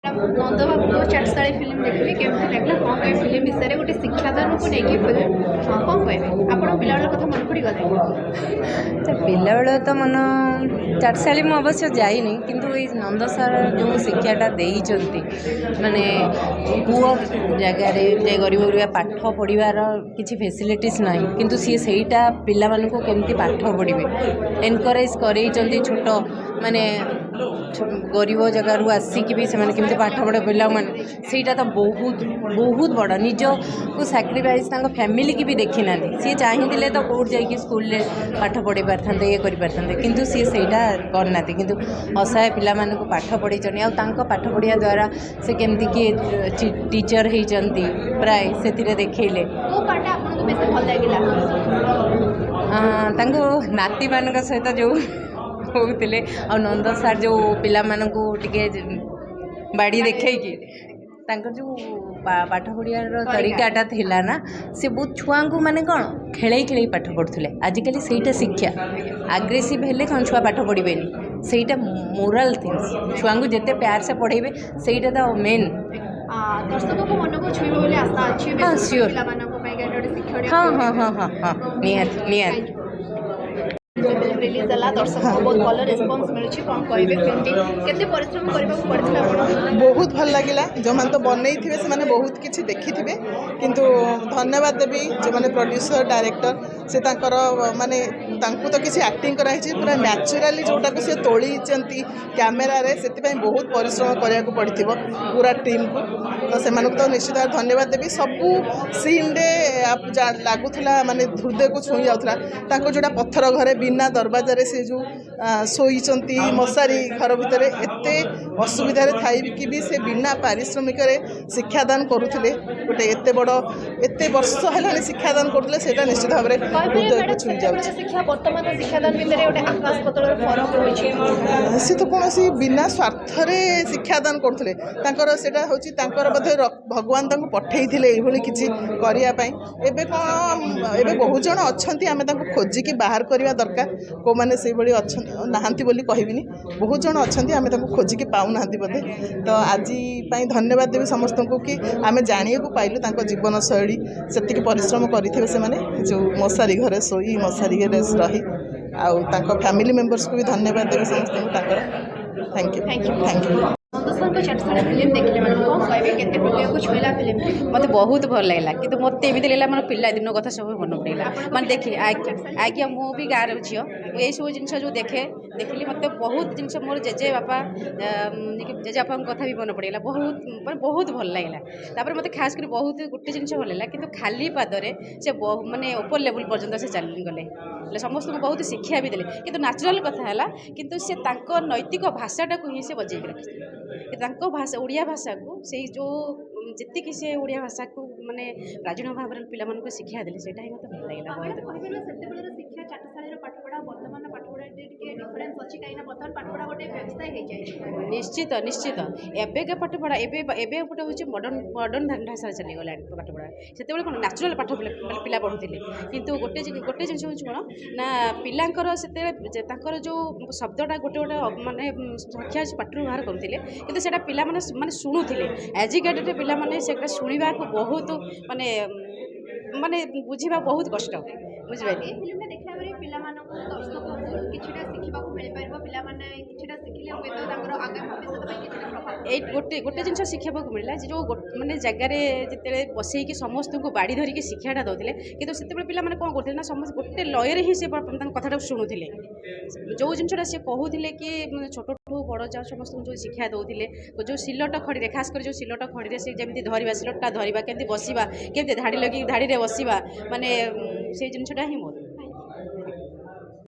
नंद बाबू चाटशाळी film देखिले केमती लागला कौन कहे फिल्म विषय गोटे शिक्षादान को लेकिन कौन कहे आप पिला कथा मन पड़ी गले पिलाबेल तो मन चाटशाळी मु अवश्य जाइनी किंतु ये नंद सार जो शिक्षाटा देइचंती माने पुअर जगार जे गरीब गरीब पाठ पढ़ार किसी फैसिलिटीज ना किंतु सी सेटा पिला मानकु केमती पाठ पढ़े एनकरेज करैचंती छोट माने गरीब जगार आसिक भी से केमती पाठ पढ़े पिला माने सेटा तो बहुत बहुत बड़ निज को सैक्रिफाइस फैमिली की भी देखी ना सी चाहिए तो कौट जा स्कूल पाठ पढ़ी पारते ये करें किंतु सी सेटा करना किंतु असहाय पिला मानक पाठ पढ़ी पाठ पढ़िया द्वारा से केमती किए टीचर होती प्राय से देखले नाती मान सहित जो होते आ नंद सार जो पिला मानकु टिके बाड़ी देखी जो पाठ पढ़ियार तरीकाटा थिला ना से बहुत छुआ को माने कौन खेल खेल पाठ पढ़ुले आजिकल सेटा शिक्षा आग्रेसिव हेले कौन छुआ पाठ पढ़े सेटा मोराल थिंग्स छुआ को जिते प्यार से पढ़ेबे सेटा तो मेन दर्शकों को मन को छुईब बोली आशा अच्छी हाँ श्योर हाँ हाँ हाँ हाँ हाँ निहाती निहाती रिलीज है दर्शक को बहुत भल रेस्पॉन्स मिलुछि कोन कहबे फिल्म केते परिश्रम करबा पड़थिला बहुत भल लागिला जो माने तो बनई थिबे से माने बहुत किछि देखि थिबे किंतु धन्यवाद देबी जो माने प्रोड्यूसर डायरेक्टर से तांकर माने तांकु तो किछि एक्टिंग कराई छि पूरा नेचुरली जोटा को से तोली चंती कैमरा रे सेति पई बहुत परिश्रम करिया को पड़थिबो पूरा टीम को तो से मानक तो निश्चित धन्यवाद देबी सबु सीन रे आप लागुथला माने हृदय को छुई जाउथला तांको जोटा पत्थर घरे बिना दरवाजा से जो शोईचंती मशारी घर भितर एते असुविधा थाई कि भी से बिना पारिश्रमिक शिक्षादान करुले गोटे एते बड़ एते वर्ष है शिक्षादान करुले सेटा निश्चित भाव में हृदय को छुई जाउछि सी तो कौन बिना स्वार्थ शिक्षादान करुले सेटा होछि तांकर बोधे भगवान तांको पठेइथिले एभली किछि करिया पई एबे कोन एबे बहुत जण अछंती आमे तांको खोजिकी बाहर करबा दरकार को माने से बड़ी नहांती बोली कहबिनी बहुत जन अच्छा आम खोजिकी पाऊना बोधे तो आज धन्यवाद देवी समस्त को कि आम जानिए को पाइलु तांको जीवन शैली से परिश्रम करेंगे से जो मशारी घरे शोई मशारी घरे रही आउ फैमिली मेंबर्स को भी धन्यवाद देवी समस्त को thank you thank you film देखले मन को कहबे केते हृदय को छुईला फिल्म मत बहुत भल लगला कि मत एमती लगे मोर पिला दिन कथा सब मन पड़ा मैंने देखी आज्ञा मु भी गाँव झील ये सब जिन जो देखिली मत बहुत जिन मोर जेजे बापा जेजे बापा कथा भी मन पड़ा बहुत मैं बहुत भल लगला मत खास कर बहुत गोटे जिन भल लगा कि खाली पादरे से मानने ऊपर लेवल पर्यंत से चली गले समस्त को बहुत शिक्षा भी देले कि नेचुरल कथा है कि से नैतिक भाषाटा को ही से बजे रखी भाषा ओडिया भाषा को से जो जी से ओडिया भाषा को माने प्राचीन भाव में पिला मानक शिक्षा देले सेटा ही मते भल लागला बहुत शिक्षा चाटशाळी पाठपढ़ा वर्तमान पाठपढ़ा डिफरेंस अच्छी कहीं वर्तमान पाठपढ़ा गोटे व्यवसाय हो जाए निश्चित निश्चित एबेका पाठपढ़ा एबे गोटे हूँ मॉडर्न ढांचा चली गला पाठपढ़ा से कौन नेचुरल पाठ पिला पढ़ुले किंतु गोटे जिन हूँ कौन ना पिलांकर से जो शब्दटा गोटे गोटे माने संख्या पाठर बाहर करुले कि से पिला माने शुणुले एजुकेटेड पिला माने से शुणा को बहुत माने माने बुझा बहुत कष्ट बुझिपारे गोटे गोटे जिन शिक्षा मिलला जो माने जगार जिते बसईक समस्त को बाड़ी धरिकी शिक्षाटा दौले कि से पे कौन करते ना समस्त गोटे लयर ही से कथा शुणुले जो जिनसा सी कहते कि छोट बड़ जा समस्त जो शिक्षा दौले जो सिलट खड़ी खास कर जो सिलट खड़ी से जमी धरवा सिलटा धरवा केमती बसवा केमती धाड़ी लगी धाड़ी बसवा माने से जिनसा ही मोर